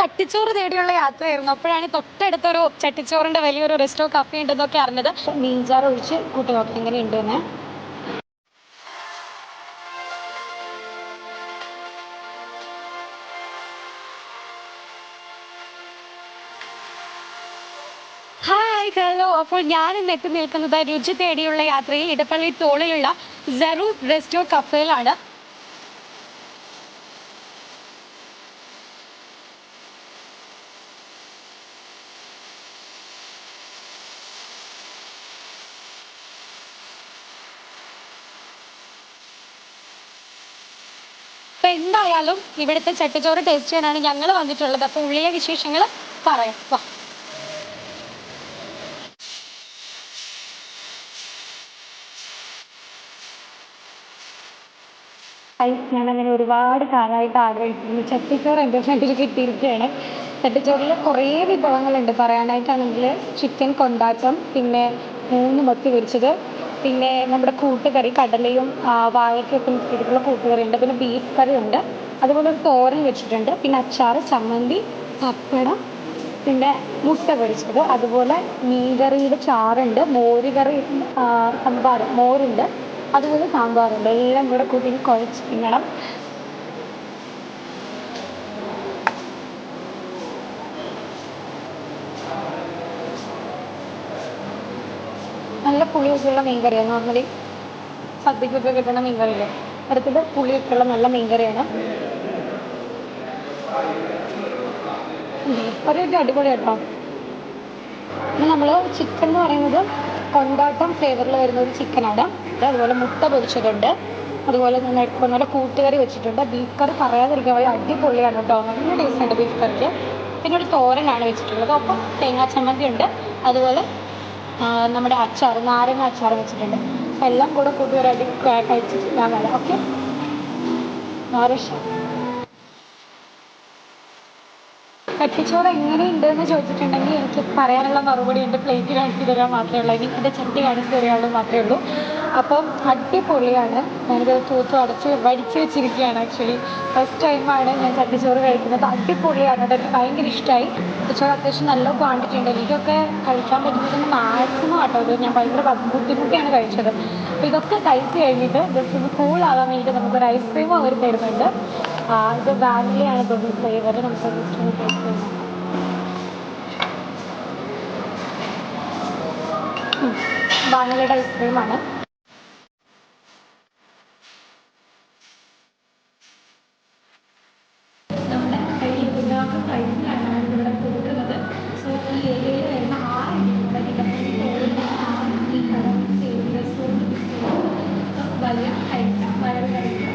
ചട്ടിച്ചോറ് തേടിയുള്ള യാത്രയായിരുന്നു. അപ്പോഴാണ് തൊട്ടടുത്തൊരു ചട്ടിച്ചോറിന്റെ വലിയൊരു റെസ്റ്റോ കഫേ ഉണ്ടെന്നൊക്കെ അറിഞ്ഞത്. മീൻചാറ് ഒഴിച്ച് കൂട്ടി നോക്കി എങ്ങനെയുണ്ട് എന്ന്. Hi hello. അപ്പോൾ ഞാൻ ഇന്ന് എത്തി നിൽക്കുന്നത് രുചി തേടിയുള്ള യാത്രയിൽ ഇടപ്പള്ളി തോളിലുള്ള സെറു റെസ്റ്റോ കഫേയിലാണ്. അപ്പൊ എന്തായാലും ഇവിടുത്തെ ചട്ടിച്ചോറ് ടേസ്റ്റ് ചെയ്യാനാണ് ഞങ്ങൾ വന്നിട്ടുള്ളത്. അപ്പൊ ഉള്ളിലെ വിശേഷങ്ങൾ പറയാം. വാ. ഞാനങ്ങനെ ഒരുപാട് കാലമായിട്ട് ആഗ്രഹിക്കുന്നു. ചട്ടിച്ചോറ് എൻ്റെ ഫ്രണ്ടിൽ കിട്ടിയിരിക്കുകയാണ്. ചട്ടിച്ചോറിൽ കുറേ വിഭവങ്ങളുണ്ട് പറയാനായിട്ടാണെങ്കിൽ. ചിക്കൻ കൊണ്ടാട്ടം, പിന്നെ 3 മത്തി പൊരിച്ചത്, പിന്നെ നമ്മുടെ കൂട്ടുകറി കടലയും വാഴയ്ക്കൊക്കെ മിക്സ് ചെയ്തിട്ടുള്ള കൂട്ടുകറി ഉണ്ട്, പിന്നെ ബീഫ് കറി ഉണ്ട്, അതുപോലെ ഒരു തോരൻ വെച്ചിട്ടുണ്ട്, പിന്നെ അച്ചാർ, ചമ്മന്തി, പപ്പടം, പിന്നെ മുട്ട പൊരിച്ചത്, അതുപോലെ മീൻകറിയുടെ ചാറുണ്ട്, മോര് കറി, സാമ്പാർ മോരുണ്ട്, അതുപോലെ സാമ്പാറുണ്ട്. എല്ലാം കൂടെ കൂട്ടി കുഴച്ച് തിന്നണം. നല്ല പുളിയൊക്കെയുള്ള മീൻകറിയാണ്. നോർമലി സദ്യക്കൊക്കെ കിട്ടുന്ന മീൻകറിയില്ലേ, അടുത്തത് പുളിയൊക്കെയുള്ള നല്ല മീൻകറിയാണ്. ബീഫ് കറിയൊക്കെ അടിപൊളി കേട്ടോ. പിന്നെ നമ്മൾ ചിക്കൻ എന്ന് പറയുന്നത് കൊണ്ടാട്ടം ഫ്ലേവറിൽ വരുന്ന ഒരു ചിക്കനാണ്. അതുപോലെ മുട്ട പൊരിച്ചതുണ്ട്, അതുപോലെ തന്നെ നല്ല കൂട്ടുകറി വെച്ചിട്ടുണ്ട്. ബീഫ് കറി പറയാതിരിക്കാൻ വഴി അടിപൊളിയാണ് കേട്ടോ. നല്ല ടേസ്റ്റ് ഉണ്ട് ബീഫ് കറിക്ക്. പിന്നെ ഒരു തോരനാണ് വെച്ചിട്ടുള്ളത്, ഒപ്പം തേങ്ങാ ചമ്മന്തി ഉണ്ട്, അതുപോലെ നമ്മുടെ അച്ചാർ, നാരങ്ങ അച്ചാർ വെച്ചിട്ടുണ്ട്. അപ്പം എല്ലാം കൂടെ കൂട്ടി ഒരു അടി കഴിച്ചിട്ട് ഞാൻ വരാം. ഓക്കെ. നാരേഷ് ചട്ടിച്ചോറ് എങ്ങനെയുണ്ട് എന്ന് ചോദിച്ചിട്ടുണ്ടെങ്കിൽ എനിക്ക് പറയാനുള്ള മറുപടി എൻ്റെ പ്ലേറ്റ് കാണിച്ചു തരാൻ മാത്രമേ ഉള്ളൂ, എനിക്ക് എൻ്റെ ചട്ടി കാണിച്ചു തരാനുള്ളത് മാത്രമേ ഉള്ളൂ. അപ്പം അടിപൊളിയാണ്. ഞാനിത് തൂത്ത് അടച്ച് വടിച്ച് വെച്ചിരിക്കുകയാണ്. ആക്ച്വലി ഫസ്റ്റ് ടൈമാണ് ഞാൻ ചട്ടിച്ചോറ് കഴിക്കുന്നത്. അടിപൊളിയാണ് കേട്ടോ. എനിക്ക് ഭയങ്കര ഇഷ്ടമായി. ചട്ടിച്ചോറ് അത്യാവശ്യം നല്ല ക്വാണ്ടിറ്റി ഉണ്ട്. എനിക്കൊക്കെ കഴിക്കാൻ പറ്റുന്നതിന് മാക്സിമം ആട്ടോ. ഇത് ഞാൻ ഭയങ്കര ബുദ്ധിമുട്ടിയാണ് കഴിച്ചത്. അപ്പോൾ ഇതൊക്കെ കഴിച്ച് കഴിഞ്ഞിട്ട് ജസ്റ്റ് ഒന്ന് കൂളാകാൻ വേണ്ടിയിട്ട് നമുക്കൊരു ഐസ്ക്രീമും അവർ തരുന്നുണ്ട്. ഇത് വാനിലയാണ് തോന്നുന്നു ഫ്ലേവർ. നമുക്ക് ജസ്റ്റ് ഒന്ന് ടേസ്റ്റ് ചെയ്യാം. വാനിലയുടെ ഐസ്ക്രീമാണ്. നമ്മുടെ കയ്യിൽ ഇതിനകത്ത് പ്രൈസിലാണ് ഇവിടെ കൊടുക്കുന്നത്. സോ ഈ ഏരിയയിൽ വരുന്ന 6 വലിയ കഴിക്കാം, വയറ് കഴിക്കാം.